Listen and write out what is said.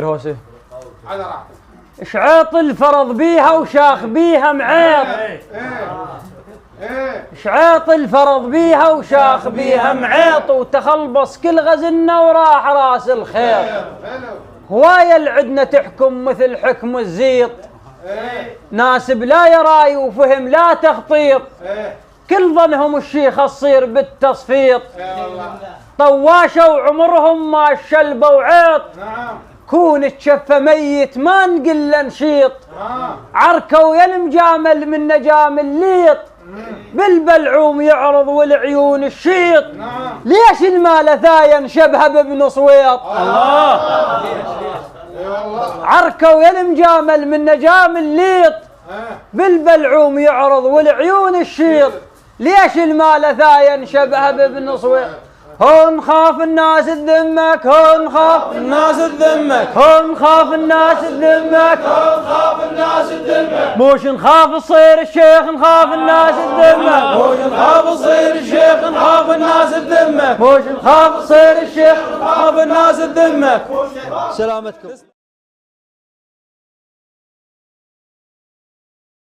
هوسه شعيط الفرض بيها وشاخ بيها معيط. شعيط الفرض بيها وشاخ بيها معيط، وتخلبص كل غزلنا وراح راس الخيط. هواية العدنا تحكم مثل حكم الزيط، ناسب لا يراي وفهم لا تخطيط، كل ظنهم الشيخ الصير بالتصفيط. طواشة وعمرهم ما الشلبة وعيط، كون تشفى ميت ما نقل نشيط. عركوا يا المجامل من نجام الليط، بالبلعوم يعرض والعيون الشيط. ليش المال ثاين شبه بابن صويط؟ الله. عركوا يا المجامل من نجام الليط، بالبلعوم يعرض والعيون الشيط. ليش المال ثاين شبه بابن صويط؟ هون خاف الناس تذمك، هون خاف الناس تذمك، هون خاف الناس تذمك، هون خاف الناس تذمك. موش نخاف تصير الشيخ نخاف الناس تذمك، موش نخاف تصير الشيخ نخاف الناس تذمك، موش نخاف تصير الشيخ نخاف الناس تذمك. سلامتكم.